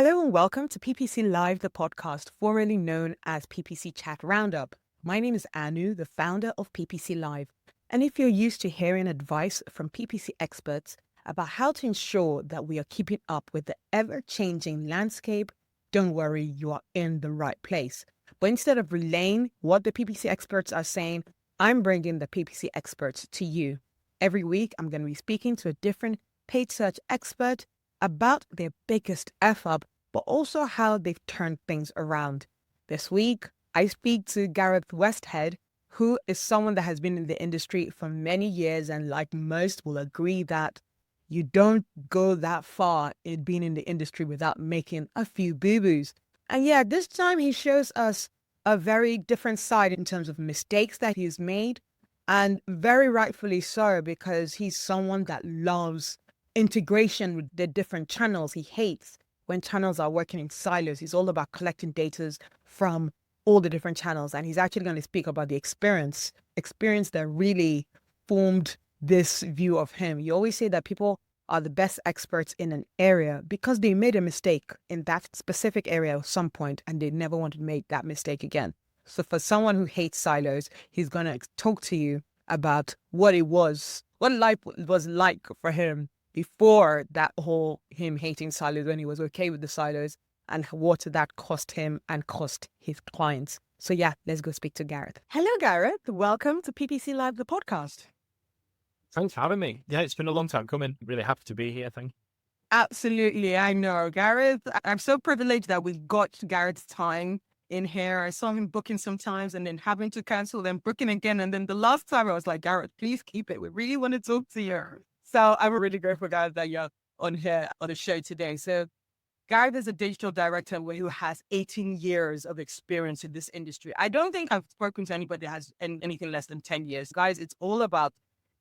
Hello and welcome to PPC Live The Podcast, formerly known as PPC Chat Roundup. My name is Anu, the founder of PPC Live. And if you're used to hearing advice from PPC experts about how to ensure that we are keeping up with the ever-changing landscape, don't worry, you are in the right place. But instead of relaying what the PPC experts are saying, I'm bringing the PPC experts to you. Every week, I'm going to be speaking to a different paid search expert about their biggest F-up, but also how they've turned things around. This week, I speak to Gareth Westhead, who is someone that has been in the industry for many years, and like most will agree that you don't go that far in being in the industry without making a few boo-boos. And yeah, this time he shows us a very different side in terms of mistakes that he's made, and very rightfully so, because he's someone that loves integration with the different channels. He hates when channels are working in silos. He's all about collecting data from all the different channels. And he's actually going to speak about the experience that really formed this view of him. You always say that people are the best experts in an area because they made a mistake in that specific area at some point and they never want to make that mistake again. So for someone who hates silos, he's going to talk to you about what life was like for him before that whole him hating silos, when he was okay with the silos, and what that cost him and cost his clients. So yeah, let's go speak to Gareth. Hello, Gareth. Welcome to PPC Live The Podcast. Thanks for having me. Yeah, it's been a long time coming. Really happy to be here. Thank you. Absolutely. I know, Gareth. I'm so privileged that we got Gareth's time in here. I saw him booking sometimes and then having to cancel, then booking again. And then the last time I was like, Gareth, please keep it. We really want to talk to you. So I'm really grateful, Gareth, that you're on here on the show today. So Gareth is a digital director who has 18 years of experience in this industry. I don't think I've spoken to anybody that has anything less than 10 years. Guys, it's all about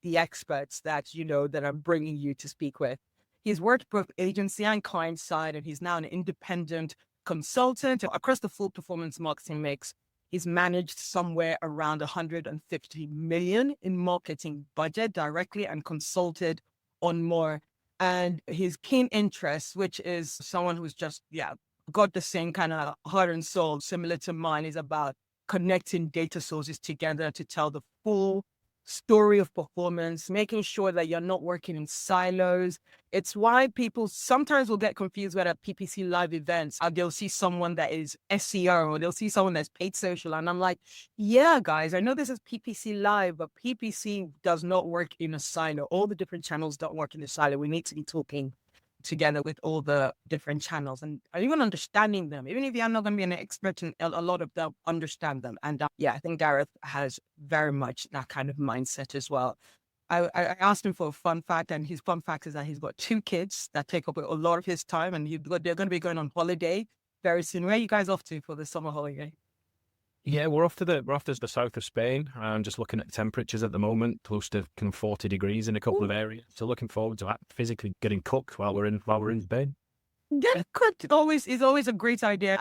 the experts that I'm bringing you to speak with. He's worked both agency and client side, and he's now an independent consultant across the full performance marketing mix. He's managed somewhere around 150 million in marketing budget directly and consulted on more. And his keen interest, which is someone who's just, got the same kind of heart and soul, similar to mine, is about connecting data sources together to tell the full story of performance, making sure that you're not working in silos. It's why people sometimes will get confused with at PPC live events. They'll see someone that is SEO or they'll see someone that's paid social. And I'm like, yeah, guys, I know this is PPC live, but PPC does not work in a silo. All the different channels don't work in a silo. We need to be talking together with all the different channels and even understanding them. Even if you're not going to be an expert in a lot of them, understand them. And I think Gareth has very much that kind of mindset as well. I asked him for a fun fact, and his fun fact is that he's got 2 kids that take up a lot of his time, and they're going to be going on holiday very soon. Where are you guys off to for the summer holiday? Yeah, we're off to the south of Spain. I'm just looking at temperatures at the moment, close to kind of 40 degrees in a couple of areas. So looking forward to physically getting cooked while we're in Spain. Getting cooked is always a great idea.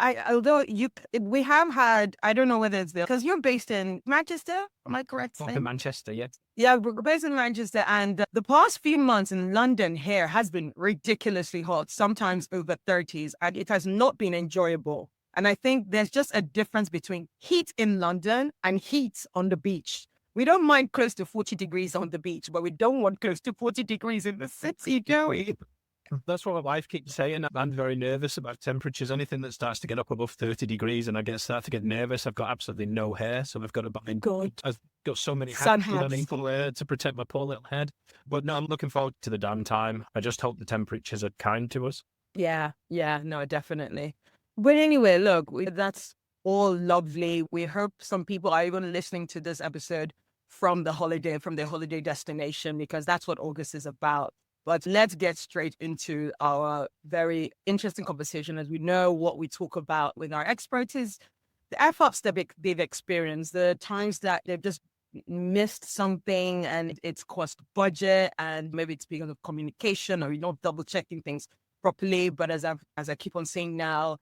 We have had, I don't know whether it's there, because you're based in Manchester, am I correct? In Manchester, yeah. Yeah, we're based in Manchester, and the past few months in London here has been ridiculously hot, sometimes over 30s, and it has not been enjoyable. And I think there's just a difference between heat in London and heat on the beach. We don't mind close to 40 degrees on the beach, but we don't want close to 40 degrees in the city, do we? That's what my wife keeps saying. I'm very nervous about temperatures. Anything that starts to get up above 30 degrees and I start to get nervous. I've got absolutely no hair, so I've got to buy. I've got so many hats to protect my poor little head. But no, I'm looking forward to the downtime. I just hope the temperatures are kind to us. Yeah, no, definitely. But anyway, look, that's all lovely. We hope some people are even listening to this episode from their holiday destination, because that's what August is about. But let's get straight into our very interesting conversation. As we know, what we talk about with our experts is the F-ups that they've experienced, the times that they've just missed something and it's cost budget, and maybe it's because of communication or double checking things properly. But as I keep on saying now,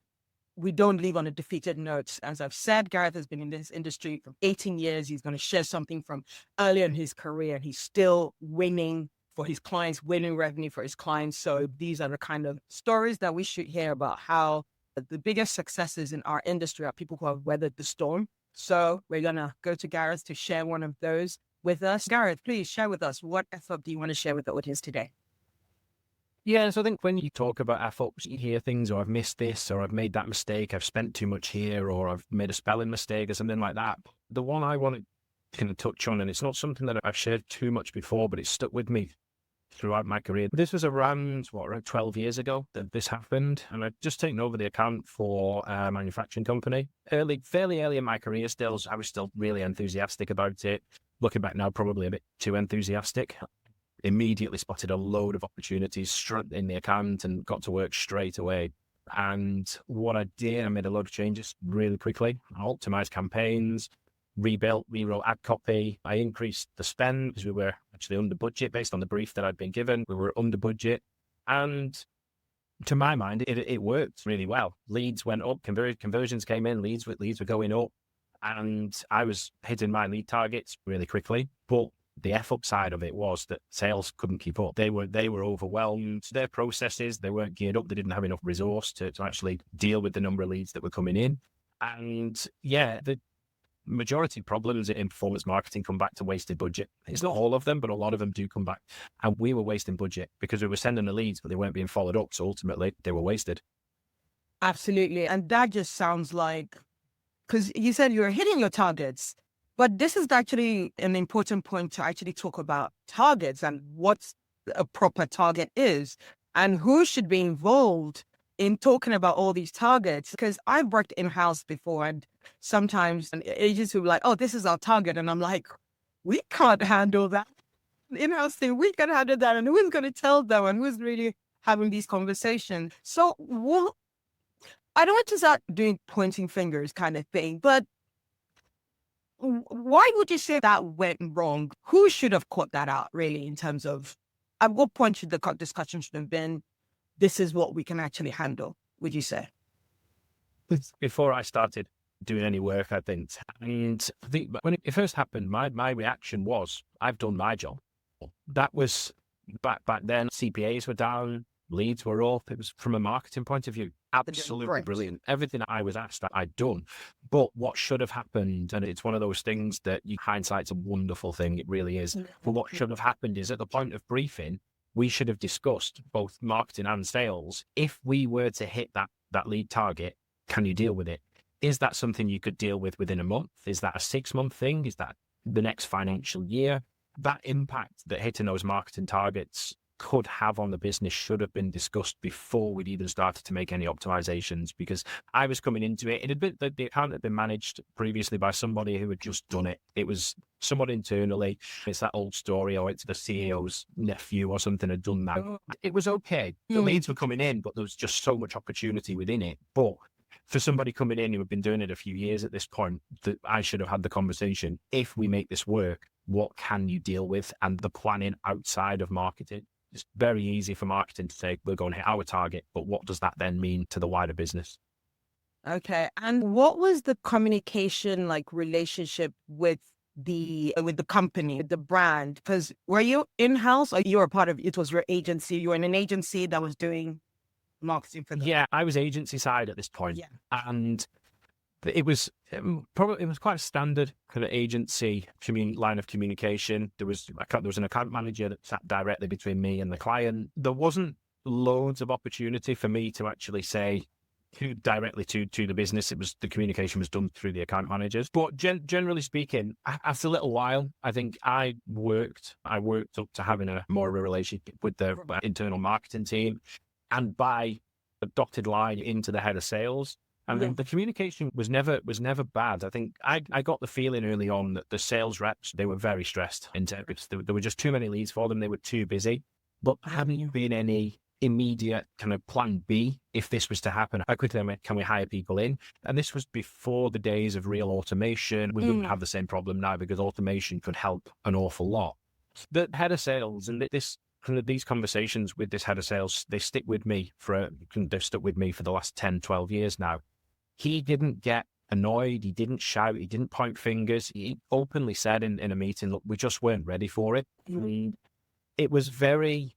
we don't leave on a defeated note. As I've said, Gareth has been in this industry for 18 years. He's going to share something from earlier in his career, and he's still winning for his clients, winning revenue for his clients. So these are the kind of stories that we should hear about how the biggest successes in our industry are people who have weathered the storm. So we're going to go to Gareth to share one of those with us. Gareth, please share with us, what F-up do you want to share with the audience today? Yeah, so I think when you talk about F-ups, you hear things, or I've missed this, or I've made that mistake, I've spent too much here, or I've made a spelling mistake or something like that. The one I want to kind of touch on, and it's not something that I've shared too much before, but it's stuck with me throughout my career. This was around 12 years ago that this happened, and I'd just taken over the account for a manufacturing company. Fairly early in my career still, I was still really enthusiastic about it. Looking back now, probably a bit too enthusiastic. Immediately spotted a load of opportunities in the account and got to work straight away. And what I did, I made a load of changes really quickly. I optimized campaigns, rewrote ad copy. I increased the spend because we were actually under budget based on the brief that I'd been given. We were under budget. And to my mind, it worked really well. Leads went up, conversions came in, leads were going up. And I was hitting my lead targets really quickly. But the F-up side of it was that sales couldn't keep up. They were overwhelmed. Their processes, they weren't geared up. They didn't have enough resource to actually deal with the number of leads that were coming in. And yeah, the majority of problems in performance marketing come back to wasted budget. It's not all of them, but a lot of them do come back. And we were wasting budget because we were sending the leads, but they weren't being followed up. So ultimately, they were wasted. Absolutely. And that just sounds like, because you said you were hitting your targets, but this is actually an important point to actually talk about targets and what a proper target is and who should be involved in talking about all these targets. Because I've worked in-house before, and sometimes agents will be like, oh, this is our target. And I'm like, we can't handle that. In-house thing, we can handle that. And who's going to tell them, and who's really having these conversations? So I don't want to start doing pointing fingers kind of thing, but why would you say that went wrong? Who should have caught that out, really, in terms of at what point should the discussion should have been, this is what we can actually handle, would you say? Before I started doing any work, I think, and I think when it first happened, my reaction was, I've done my job. That was back then. CPAs were down, leads were up. It was, from a marketing point of view, absolutely brilliant. Everything I was asked, I'd done. But what should have happened, and it's one of those things that hindsight's a wonderful thing, it really is. But what should have happened is, at the point of briefing, we should have discussed both marketing and sales. If we were to hit that lead target, can you deal with it? Is that something you could deal with within a month? Is that a 6-month thing? Is that the next financial year? That impact that hitting those marketing targets could have on the business should have been discussed before we'd even started to make any optimizations, because I was coming into it. It had been, the account had been managed previously by somebody who had just done it. It was someone internally. It's that old story, or it's the CEO's nephew or something had done that. It was okay. The leads were coming in, but there was just so much opportunity within it. But for somebody coming in who had been doing it a few years at this point, that I should have had the conversation. If we make this work, what can you deal with? And the planning outside of marketing. It's very easy for marketing to say, we're going to hit our target, but what does that then mean to the wider business? Okay. And what was the communication relationship with the company, the brand? Because were you in-house, or you were part of, it was your agency? You were in an agency that was doing marketing for them? Yeah, I was agency side at this point. Yeah. And it was quite a standard kind of agency line of communication. There was an account manager that sat directly between me and the client. There wasn't loads of opportunity for me to actually say directly to the business. It was, the communication was done through the account managers. But generally speaking, after a little while, I think I worked up to having more of a relationship with the internal marketing team, and by a dotted line into the head of sales. And the communication was never bad. I think I got the feeling early on that the sales reps, they were very stressed. There were just too many leads for them. They were too busy. But hadn't been any immediate kind of plan B if this was to happen. How quickly can we hire people in? And this was before the days of real automation. We wouldn't have the same problem now, because automation could help an awful lot. The head of sales and these conversations with this head of sales, they've stuck with me for the last 10, 12 years now. He didn't get annoyed. He didn't shout. He didn't point fingers. He openly said in a meeting, look, we just weren't ready for it. it was very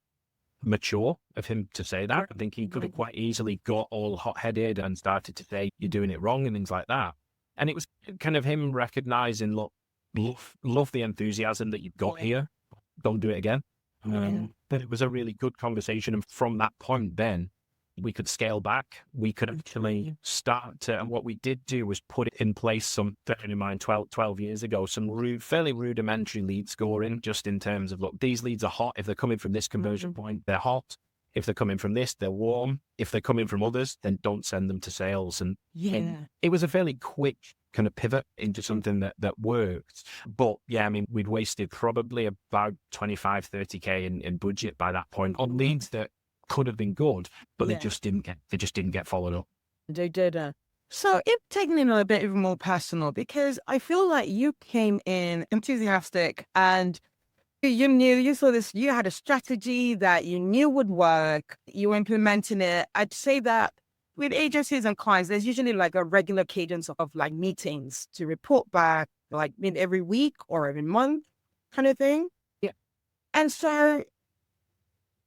mature of him to say that. I think he could have quite easily got all hot-headed and started to say, you're doing it wrong and things like that. And it was kind of him recognizing, look, love the enthusiasm that you've got here. Don't do it again. But it was a really good conversation. And from that point, then we could scale back. We could actually start to, and what we did do was put in place bearing in mind 12 years ago, some fairly rudimentary lead scoring, just in terms of, look, these leads are hot. If they're coming from this conversion point, they're hot. If they're coming from this, they're warm. If they're coming from others, then don't send them to sales. And it was a fairly quick kind of pivot into something that worked. But yeah, I mean, we'd wasted probably about 25, 30K in budget by that point on leads that could have been good, but they just didn't get followed up. They didn't. So it taking it a bit even more personal, because I feel like you came in enthusiastic and you saw this, you had a strategy that you knew would work, you were implementing it. I'd say that with agencies and clients, there's usually like a regular cadence of like meetings to report back, like maybe every week or every month kind of thing. Yeah. And so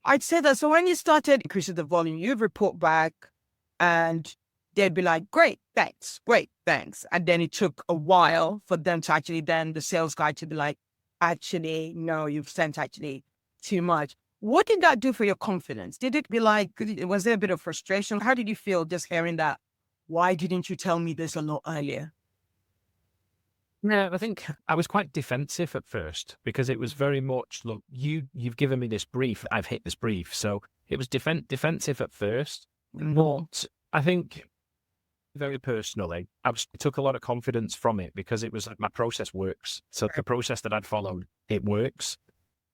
I'd say that. So when you started increasing the volume, you'd report back and they'd be like, great, thanks. And then it took a while for them to actually, then the sales guy to be like, actually, no, you've sent actually too much. What did that do for your confidence? Did it be like, was there a bit of frustration? How did you feel just hearing that? Why didn't you tell me this a lot earlier? Yeah, I think I was quite defensive at first, because it was very much, look, you've given me this brief, I've hit this brief. So it was defensive at first. But I think very personally, I took a lot of confidence from it, because it was like my process works. So the process that I'd followed, it works.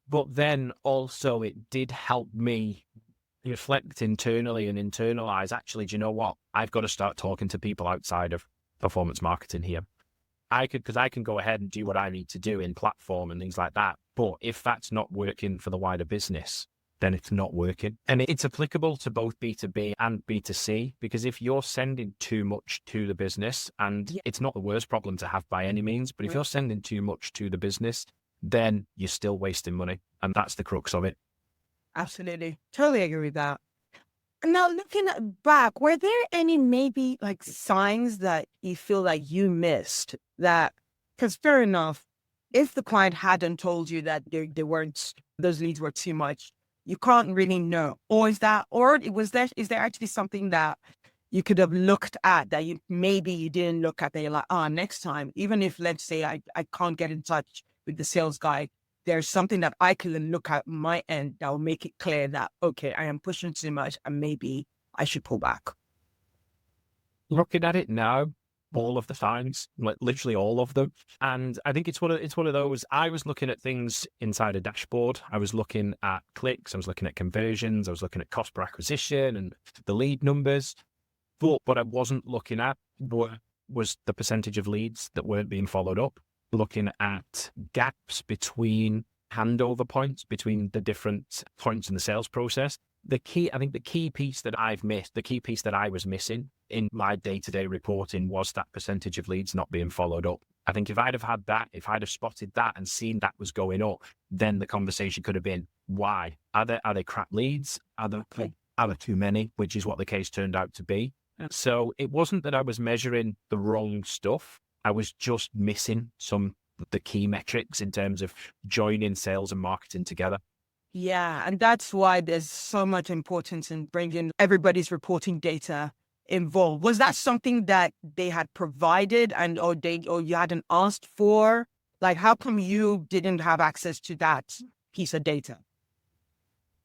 But then also it did help me reflect internally and internalize, actually, do you know what? I've got to start talking to people outside of performance marketing here. Because I can go ahead and do what I need to do in platform and things like that. But if that's not working for the wider business, then it's not working. And it's applicable to both B2B and B2C, because if you're sending too much to the business, and it's not the worst problem to have by any means, but if you're sending too much to the business, then you're still wasting money. And that's the crux of it. Absolutely. Totally agree with that. Now, looking back, were there any maybe like signs that you feel like you missed that, because fair enough, if the client hadn't told you that they weren't, those leads were too much, you can't really know. Or is there actually something that you could have looked at that you didn't look at, that you're like, next time, even if, let's say I can't get in touch with the sales guy, there's something that I can look at my end that will make it clear that, okay, I am pushing too much and maybe I should pull back. Looking at it now, all of the signs, like literally all of them. And I think it's one of those, I was looking at things inside a dashboard. I was looking at clicks, I was looking at conversions, I was looking at cost per acquisition and the lead numbers. But what I wasn't looking at was the percentage of leads that weren't being followed up. Looking at gaps between handover points, between the different points in the sales process. The key piece that I was missing in my day-to-day reporting was that percentage of leads not being followed up. I think if I'd have had that, if I'd have spotted that and seen that was going up, then the conversation could have been, why? Are they crap leads? Are there too many? Which is what the case turned out to be. So it wasn't that I was measuring the wrong stuff. I was just missing some of the key metrics in terms of joining sales and marketing together. Yeah, and that's why there's so much importance in bringing everybody's reporting data involved. Was that something that they had provided or you hadn't asked for? Like, how come you didn't have access to that piece of data?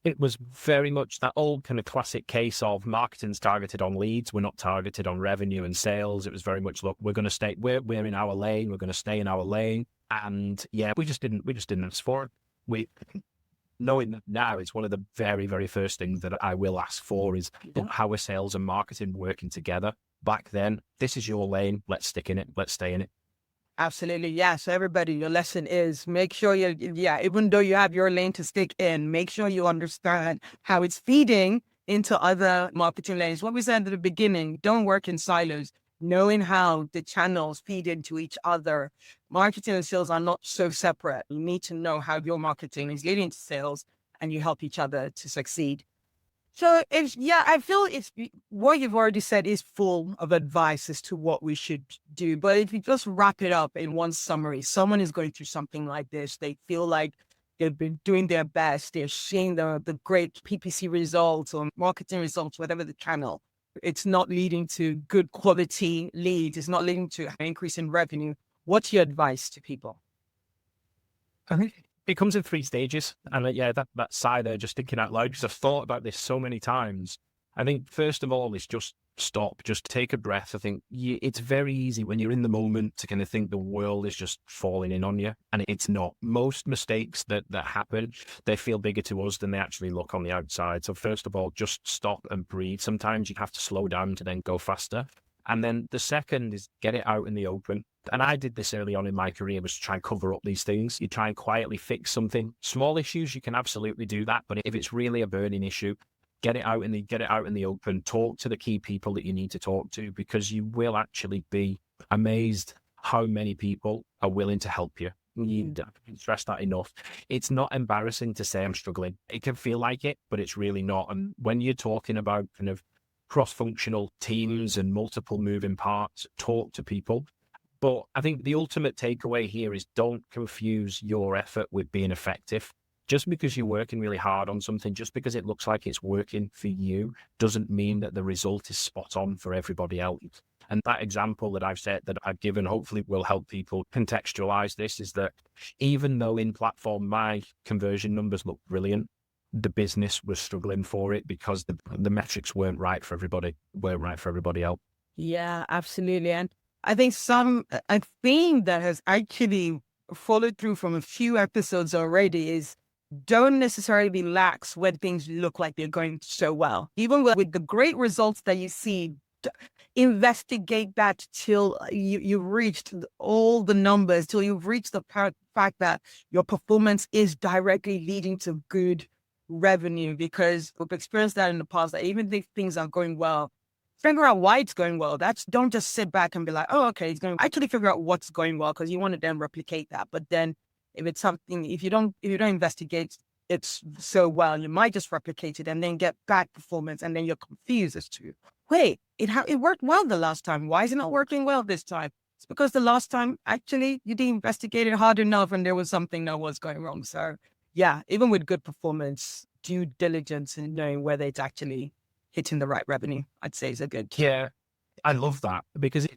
It was very much that old kind of classic case of marketing's targeted on leads. We're not targeted on revenue and sales. It was very much, look, we're going to stay, we're in our lane. We're going to stay in our lane. And yeah, we just didn't ask for it. Knowing that now, it's one of the very, very first things that I will ask for is, look, how are sales and marketing working together? Back then, this is your lane. Let's stick in it. Let's stay in it. Absolutely. Yeah. So everybody, your lesson is make sure even though you have your lane to stick in, make sure you understand how it's feeding into other marketing lanes. What we said at the beginning, don't work in silos. Knowing how the channels feed into each other. Marketing and sales are not so separate. You need to know how your marketing is leading to sales and you help each other to succeed. So I feel it's what you've already said is full of advice as to what we should do. But if you just wrap it up in one summary, someone is going through something like this. They feel like they've been doing their best. They're seeing the great PPC results or marketing results, whatever the channel. It's not leading to good quality leads. It's not leading to an increase in revenue. What's your advice to people? I think it comes in 3 stages. And that sigh there, just thinking out loud, because I've thought about this so many times. I think first of all is just stop, just take a breath. I think it's very easy when you're in the moment to kind of think the world is just falling in on you, and it's not. Most mistakes that happen, they feel bigger to us than they actually look on the outside. So first of all, just stop and breathe. Sometimes you have to slow down to then go faster. And then the second is get it out in the open. And I did this early on in my career, was to try and cover up these things. You try and quietly fix something. Small issues, you can absolutely do that. But if it's really a burning issue, get it out in the open. Talk to the key people that you need to talk to, because you will actually be amazed how many people are willing to help you. You don't stress that enough. It's not embarrassing to say I'm struggling. It can feel like it, but it's really not. And when you're talking about kind of cross-functional teams and multiple moving parts, talk to people. But I think the ultimate takeaway here is don't confuse your effort with being effective. Just because you're working really hard on something, just because it looks like it's working for you, doesn't mean that the result is spot on for everybody else. And that example that I've given, hopefully will help people contextualize this, is that even though in platform my conversion numbers look brilliant, the business was struggling for it because the metrics weren't right for everybody else. Yeah, absolutely. And I think a theme that has actually followed through from a few episodes already is don't necessarily be lax when things look like they're going so well. Even with the great results that you see, investigate that till you've reached all the numbers, till you've reached the fact that your performance is directly leading to good revenue, because we've experienced that in the past, that even if things are going well, figure out why it's going well. Don't just sit back and be like, oh, okay, it's going. Actually figure out what's going well, because you want to then replicate that. But then if it's something, if you don't investigate it so well, you might just replicate it and then get bad performance, and then you're confused as to, wait, it worked well the last time. Why is it not working well this time? It's because the last time actually you didn't investigate it hard enough and there was something that was going wrong. So yeah, even with good performance, due diligence and knowing whether it's actually hitting the right revenue, I'd say is a good. Yeah, I love that, because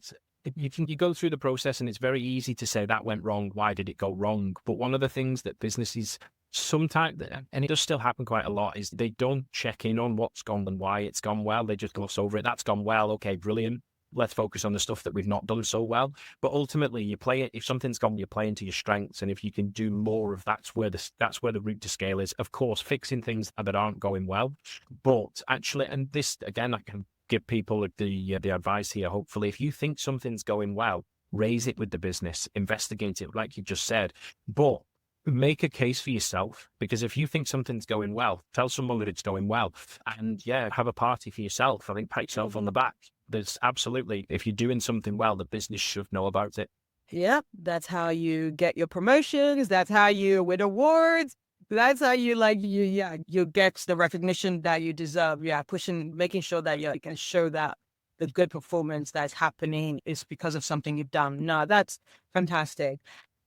you go through the process and it's very easy to say that went wrong. Why did it go wrong? But one of the things that businesses sometimes, and it does still happen quite a lot, is they don't check in on what's gone and why it's gone well. They just gloss over it. That's gone well. Okay, brilliant. Let's focus on the stuff that we've not done so well. But ultimately, you play it. If something's gone, you play into your strengths, and if you can do more of that's where the route to scale is. Of course, fixing things that aren't going well, but actually, and this again, I can give people the advice here. Hopefully, if you think something's going well, raise it with the business, investigate it, like you just said, but make a case for yourself, because if you think something's going well, tell someone that it's going well, and have a party for yourself. I think pat yourself on the back. There's absolutely, if you're doing something well, the business should know about it. Yeah, that's how you get your promotions. That's how you win awards. That's how you you get the recognition that you deserve. Yeah, making sure that you can show that the good performance that's happening is because of something you've done. No, that's fantastic.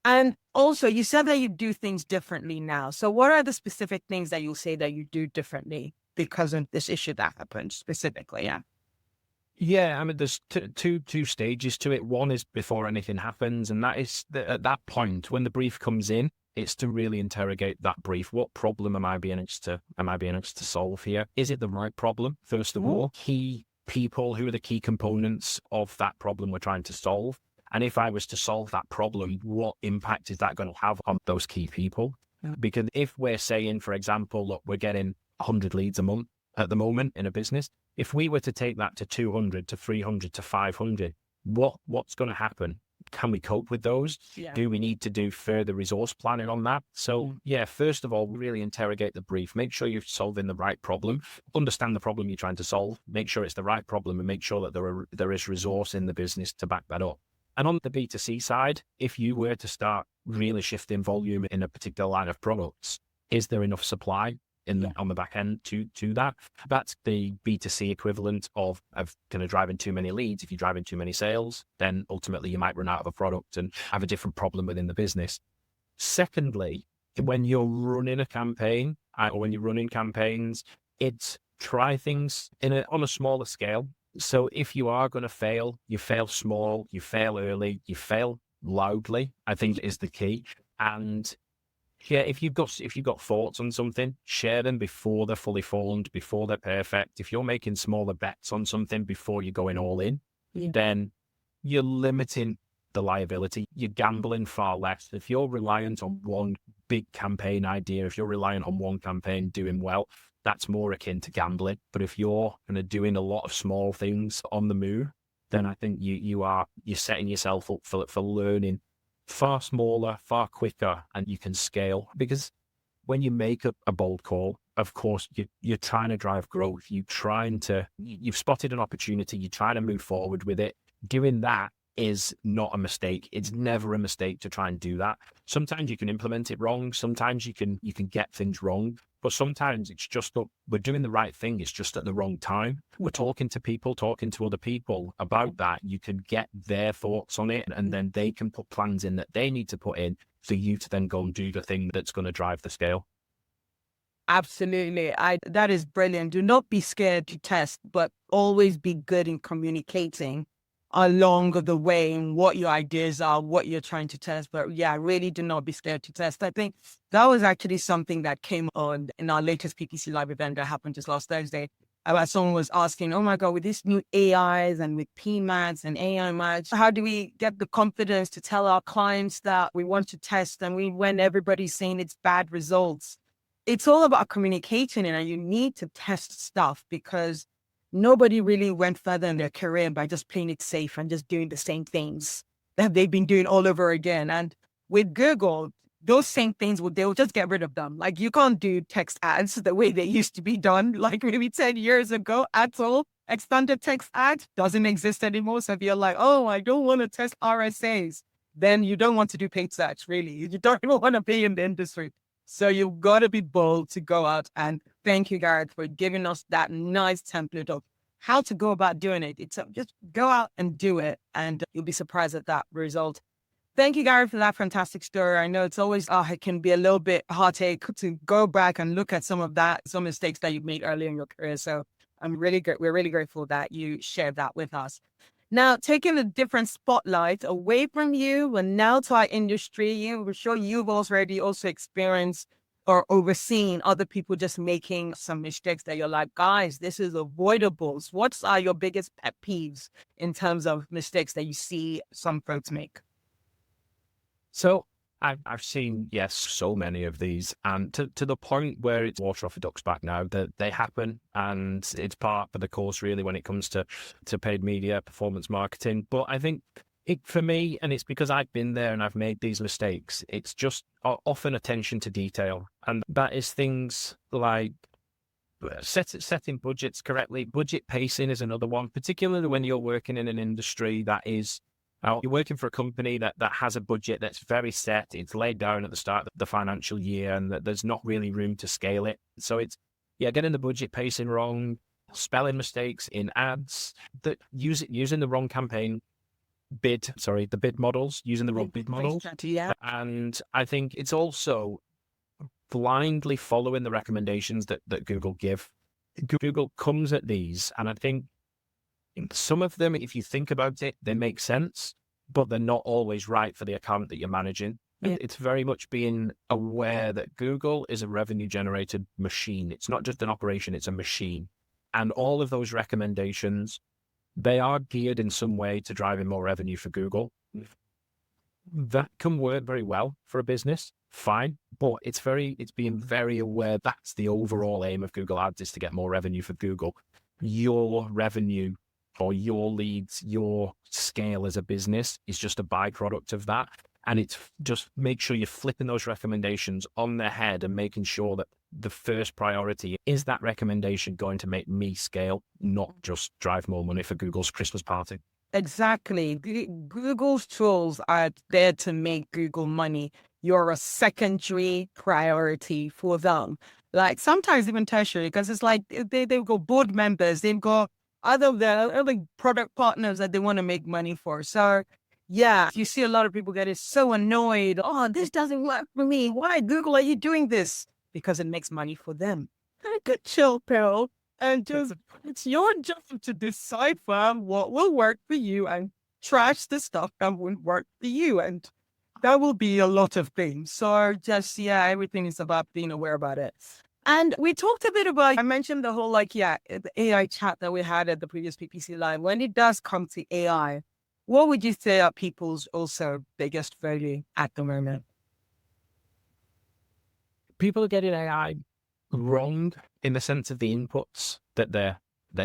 And also, you said that you do things differently now. So what are the specific things that you'll say that you do differently because of this issue that happened specifically? Yeah. Yeah, I mean, there's two stages to it. One is before anything happens, and that is at that point when the brief comes in, it's to really interrogate that brief. What problem am I being asked to solve here? Is it the right problem? First of all, key people, who are the key components of that problem we're trying to solve? And if I was to solve that problem, what impact is that going to have on those key people? Yeah. Because if we're saying, for example, look, we're getting 100 leads a month at the moment in a business, if we were to take that to 200, to 300, to 500, what's going to happen? Can we cope with those? Yeah. Do we need to do further resource planning on that? So first of all, really interrogate the brief. Make sure you're solving the right problem. Understand the problem you're trying to solve. Make sure it's the right problem, and make sure that there is resource in the business to back that up. And on the B2C side, if you were to start really shifting volume in a particular line of products, is there enough supply? on the back end to that. That's the B2C equivalent of kind of driving too many leads. If you're driving too many sales, then ultimately you might run out of a product and have a different problem within the business. Secondly, when you're running a campaign or when you're running campaigns, it's try things on a smaller scale. So if you are going to fail, you fail small, you fail early, you fail loudly, I think is the key. And yeah, if you've got thoughts on something, share them before they're fully formed, before they're perfect. If you're making smaller bets on something before you're going all in, then you're limiting the liability. You're gambling far less. If you're reliant on one big campaign idea, if you're reliant on one campaign doing well, that's more akin to gambling. But if you're kind of doing a lot of small things on the move, then I think you're setting yourself up for learning far smaller, far quicker, and you can scale. Because when you make a bold call, of course, you're trying to drive growth. You've spotted an opportunity. You're trying to move forward with it. Doing that is not a mistake. It's never a mistake to try and do that. Sometimes you can implement it wrong. Sometimes you can get things wrong. But sometimes it's just that we're doing the right thing. It's just at the wrong time. We're talking to other people about that. You can get their thoughts on it, and then they can put plans in that they need to put in for you to then go and do the thing that's going to drive the scale. Absolutely. That is brilliant. Do not be scared to test, but always be good in communicating along the way and what your ideas are, what you're trying to test. But yeah, really do not be scared to test. I think that was actually something that came on in our latest PPC Live event that happened just last Thursday. Someone was asking, oh my God, with these new AIs and with PMATs and AI match, how do we get the confidence to tell our clients that we want to test and when everybody's saying it's bad results? It's all about communicating, and you need to test stuff because nobody really went further in their career by just playing it safe and just doing the same things that they've been doing all over again. And with Google, those same things, they'll just get rid of them. Like you can't do text ads the way they used to be done, like maybe 10 years ago at all. Extended text ad doesn't exist anymore. So if you're like, oh, I don't want to test RSAs, then you don't want to do paid search, really. You don't even want to be in the industry. So you've got to be bold to go out. And thank you, Gareth, for giving us that nice template of how to go about doing it. It's just go out and do it, and you'll be surprised at that result. Thank you, Gareth, for that fantastic story. I know it's always, it can be a little bit heartache to go back and look at some mistakes that you've made earlier in your career. So we're really grateful that you shared that with us. Now, taking a different spotlight away from you and now to our industry, we're sure you've already also experienced or overseen other people just making some mistakes that you're like, guys, this is avoidable. What are your biggest pet peeves in terms of mistakes that you see some folks make? So I've seen, yes, so many of these, and to the point where it's water off a duck's back now, that they happen, and it's part of the course really when it comes to paid media, performance marketing. But I think for me, and it's because I've been there and I've made these mistakes, it's just often attention to detail. And that is things like setting budgets correctly. Budget pacing is another one, particularly when you're working in an industry that is, you're working for a company that has a budget that's very set. It's laid down at the start of the financial year, and that there's not really room to scale it. So it's, getting the budget pacing wrong, spelling mistakes in ads, using the wrong campaign the bid models, using the wrong bid models. Yeah. And I think it's also blindly following the recommendations that Google give. Google comes at these, and I think some of them, if you think about it, they make sense, but they're not always right for the account that you're managing. Yeah. It's very much being aware that Google is a revenue-generated machine. It's not just an operation, it's a machine. And all of those recommendations, they are geared in some way to driving more revenue for Google. That can work very well for a business, fine, but it's being very aware that's the overall aim of Google Ads, is to get more revenue for Google. Your revenue or your leads, your scale as a business is just a byproduct of that. And it's just make sure you're flipping those recommendations on their head and making sure that the first priority is that recommendation going to make me scale, not just drive more money for Google's Christmas party. Exactly. Google's tools are there to make Google money. You're a secondary priority for them. like sometimes even tertiary, because it's like they've got board members, they've got other product partners that they want to make money for. So yeah, you see a lot of people getting so annoyed. Oh, this doesn't work for me. Why, Google, are you doing this? Because it makes money for them. Good chill, pal. And just, it's your job to decipher what will work for you and trash the stuff that won't work for you. And that will be a lot of things. So just, yeah, everything is about being aware about it. And we talked a bit about, I mentioned the whole, the AI chat that we had at the previous PPC Live. When it does come to AI, what would you say are people's also biggest value at the moment? People are getting AI wrong in the sense of the inputs that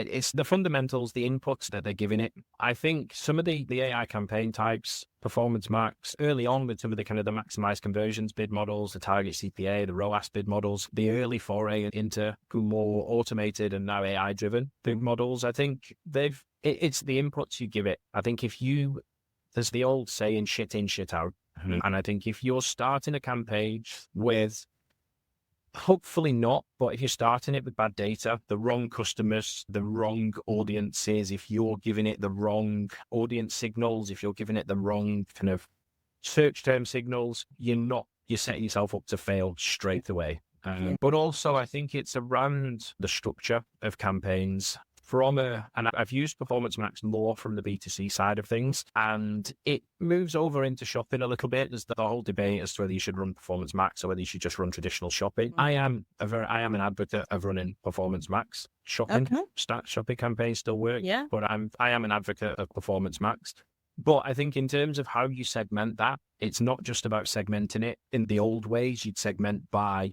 it's the fundamentals, the inputs that they're giving it. I think some of the AI campaign types, performance max, early on with some of the kind of the maximized conversions bid models, the target CPA, the ROAS bid models, the early foray into more automated and now AI driven bid models, I think it's the inputs you give it. I think there's the old saying, shit in, shit out. Mm-hmm. And I think if you're starting a campaign with, hopefully not, but if you're starting it with bad data, the wrong customers, the wrong audiences, if you're giving it the wrong audience signals, if you're giving it the wrong kind of search term signals, you're setting yourself up to fail straight away. But also I think it's around the structure of campaigns. And I've used Performance Max more from the B2C side of things, and it moves over into shopping a little bit. There's the whole debate as to whether you should run Performance Max or whether you should just run traditional shopping. I am an advocate of running Performance Max shopping. Okay. Shopping campaigns still work, but I am an advocate of Performance Max. But I think in terms of how you segment that, it's not just about segmenting it in the old ways. You'd segment by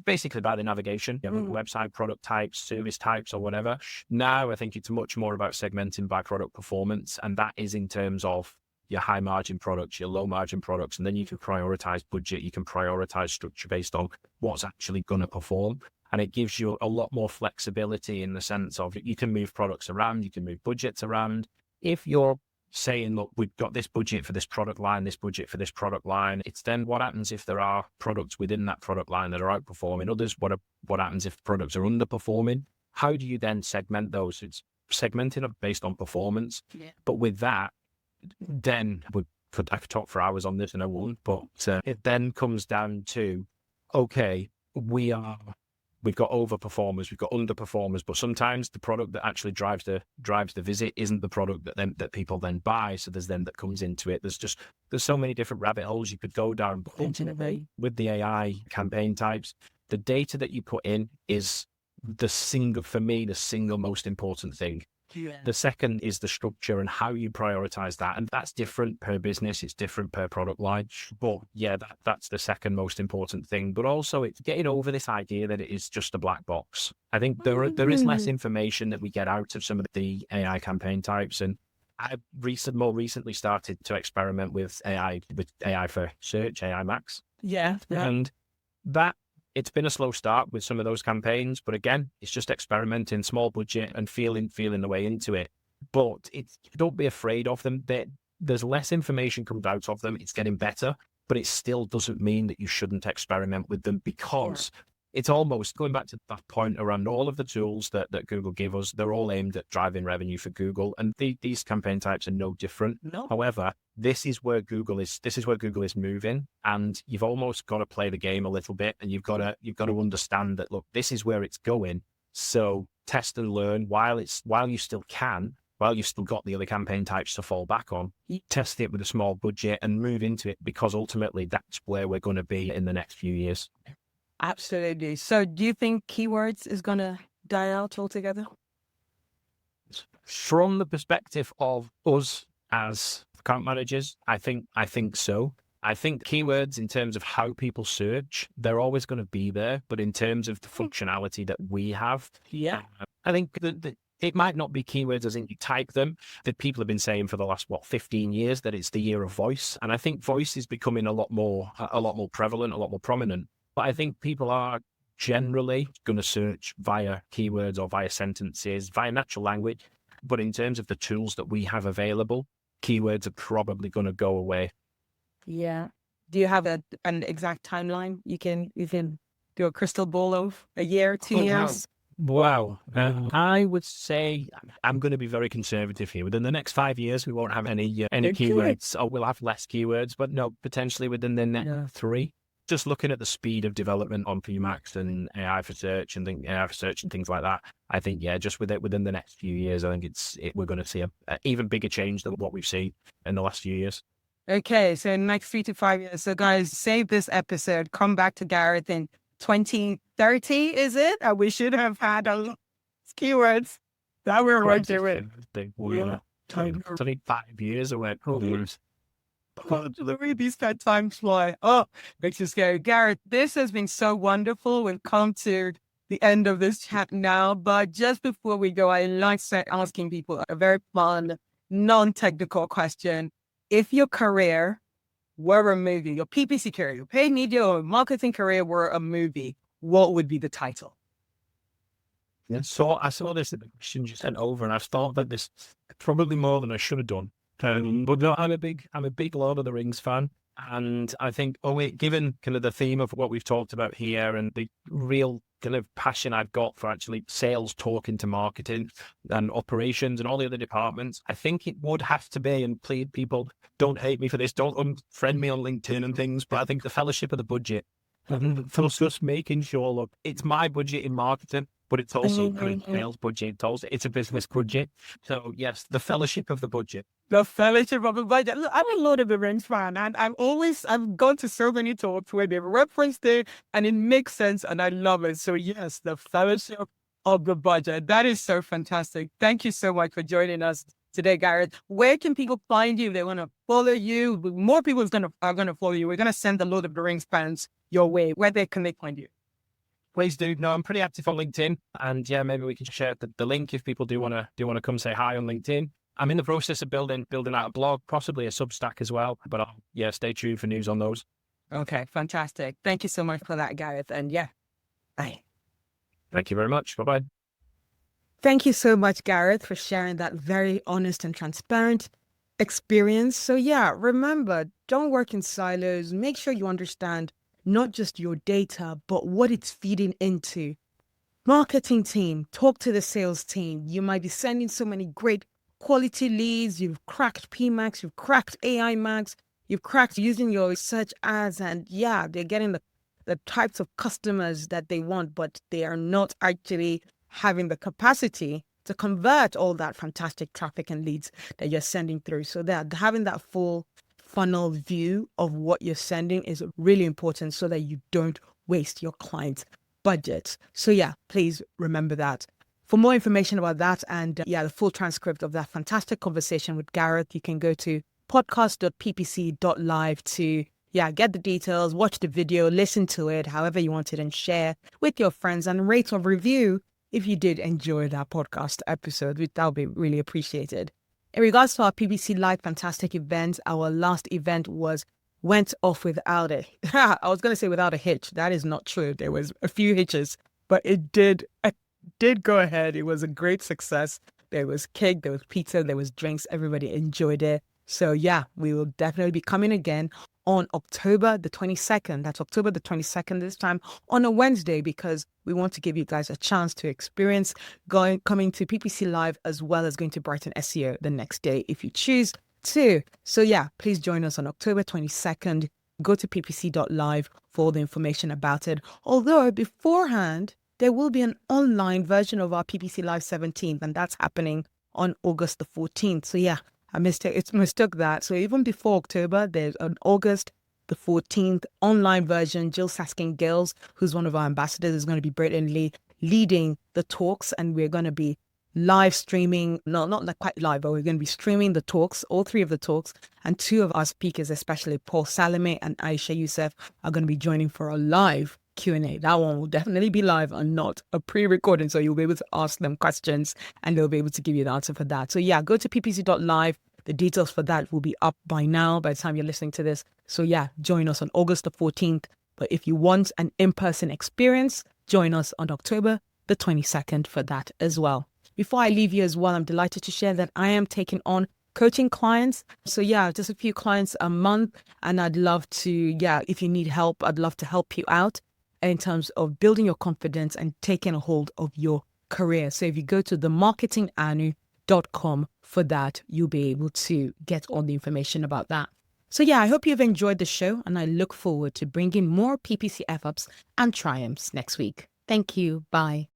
basically by the navigation, website, product types, service types, or whatever. Now, I think it's much more about segmenting by product performance. And that is in terms of your high margin products, your low margin products. And then you can prioritize budget. You can prioritize structure based on what's actually going to perform. And it gives you a lot more flexibility in the sense of you can move products around, you can move budgets around. If you're saying, look, we've got this budget for this product line, this budget for this product line, it's then what happens if there are products within that product line that are outperforming others? What happens if products are underperforming? How do you then segment those? It's segmenting based on performance. Yeah. But with that, then I could talk for hours on this and I won't, but it then comes down to, okay, we've got overperformers, we've got underperformers, but sometimes the product that actually drives the visit isn't the product that people then buy. So there's then that comes into it. There's so many different rabbit holes you could go down. With the AI campaign types, the data that you put in is the single most important thing. Yeah. The second is the structure and how you prioritize that. And that's different per business. It's different per product line. But yeah, that's the second most important thing. But also it's getting over this idea that it is just a black box. I think there is less information that we get out of some of the AI campaign types. And I've more recently started to experiment with AI for search, AI Max. Yeah. And it's been a slow start with some of those campaigns, but again, it's just experimenting, small budget, and feeling the way into it. But don't be afraid of them. There's less information comes out of them. It's getting better, but it still doesn't mean that you shouldn't experiment with them, because it's almost going back to that point around all of the tools that Google give us. They're all aimed at driving revenue for Google, and these campaign types are no different. No. However, this is where Google is moving, and you've almost got to play the game a little bit, and you've got to understand that, look, this is where it's going. So test and learn while you've still got the other campaign types to fall back on. Test it with a small budget and move into it, because ultimately that's where we're going to be in the next few years. Absolutely. So do you think keywords is going to die out altogether? From the perspective of us as account managers, I think so. I think keywords, in terms of how people search, they're always going to be there. But in terms of the functionality that we have, I think that it might not be keywords as in you type them, that people have been saying for the last, 15 years, that it's the year of voice. And I think voice is becoming a lot more prevalent, a lot more prominent. But I think people are generally going to search via keywords or via sentences, via natural language. But in terms of the tools that we have available, keywords are probably going to go away. Yeah. Do you have an exact timeline you can do your crystal ball of a year, 2 years? Wow. I would say I'm going to be very conservative here. Within the next 5 years, we won't have any keywords, or we'll have less keywords, but no, potentially within the next 3. Just looking at the speed of development on PMax and AI for search and things like that, I think, just within the next few years, I think we're going to see an even bigger change than what we've seen in the last few years. Okay, so next 3 to 5 years. So guys, save this episode, come back to Gareth in 2030, is it? And we should have had a lot of keywords that we're working with. I think 5 years away. The way these time fly. Oh, makes you scary. Gareth, this has been so wonderful. We've come to the end of this chat now, but just before we go, I like asking people a very fun, non-technical question. If your career were a movie, your PPC career, your paid media or marketing career were a movie, what would be the title? Yeah, so I saw this in the question you sent over, and I've thought that this probably more than I should have done. But no, I'm a big Lord of the Rings fan, and I think given kind of the theme of what we've talked about here and the real kind of passion I've got for actually sales talking to marketing and operations and all the other departments, I think it would have to be, and please people don't hate me for this, don't unfriend me on LinkedIn and things, but I think the fellowship of the budget, for just making sure, look, it's my budget in marketing, but it's also a sales budget. It's a business budget. So yes, the fellowship of the budget. The fellowship of the budget. Look, I'm a Lord of the Rings fan, and I've gone to so many talks where they've referenced it, and it makes sense, and I love it. So yes, the fellowship of the budget. That is so fantastic. Thank you so much for joining us today, Gareth. Where can people find you? They want to follow you. More people are going to follow you. We're going to send the Lord of the Rings fans your way. Where can they find you? Please do. No, I'm pretty active on LinkedIn, and maybe we can share the link if people do want to come say hi on LinkedIn. I'm in the process of building out a blog, possibly a Substack as well, but stay tuned for news on those. Okay, fantastic. Thank you so much for that, Gareth, and bye. Thank you very much. Bye-bye. Thank you so much, Gareth, for sharing that very honest and transparent experience. So remember, don't work in silos. Make sure you understand not just your data, but what it's feeding into. Marketing team, talk to the sales team. You might be sending so many great quality leads. You've cracked PMax, you've cracked AI Max, you've cracked using your search ads, and they're getting the types of customers that they want, but they are not actually having the capacity to convert all that fantastic traffic and leads that you're sending through. So that having that full funnel view of what you're sending is really important so that you don't waste your client's budget. So please remember that. For more information about that and the full transcript of that fantastic conversation with Gareth, you can go to podcast.ppc.live to get the details, watch the video, listen to it, however you want it, and share with your friends and rate or review if you did enjoy that podcast episode, which that would be really appreciated. In regards to our PPC Live fantastic event, our last event went off without I was going to say without a hitch. That is not true. There was a few hitches, but it did go ahead. It was a great success. There was cake, there was pizza, there was drinks. Everybody enjoyed it. So we will definitely be coming again on October the 22nd. That's October the 22nd this time on a Wednesday, because we want to give you guys a chance to experience coming to PPC Live as well as going to Brighton SEO the next day if you choose to. So please join us on October 22nd. Go to ppc.live for all the information about it. Although beforehand, there will be an online version of our PPC Live 17th, and that's happening on August the 14th. So I mistook that. So even before October, there's an August the 14th online version. Jill Saskin-Gales, who's one of our ambassadors, is going to be brilliantly leading the talks, and we're going to be live streaming, not like quite live, but we're going to be streaming the talks, all 3 of the talks, and 2 of our speakers, especially Paul Salome and Aisha Youssef, are going to be joining for a live Q&A. That one will definitely be live and not a pre-recording, so you'll be able to ask them questions and they'll be able to give you the answer for that. So go to ppc.live. The details for that will be up by now, by the time you're listening to this. So join us on August the 14th. But if you want an in-person experience, join us on October the 22nd for that as well. Before I leave you as well, I'm delighted to share that I am taking on coaching clients. So just a few clients a month. And I'd love to, if you need help, I'd love to help you out. in terms of building your confidence and taking a hold of your career. So if you go to themarketinganu.com for that, you'll be able to get all the information about that. So yeah, I hope you've enjoyed the show, and I look forward to bringing more PPC F-ups and triumphs next week. Thank you. Bye.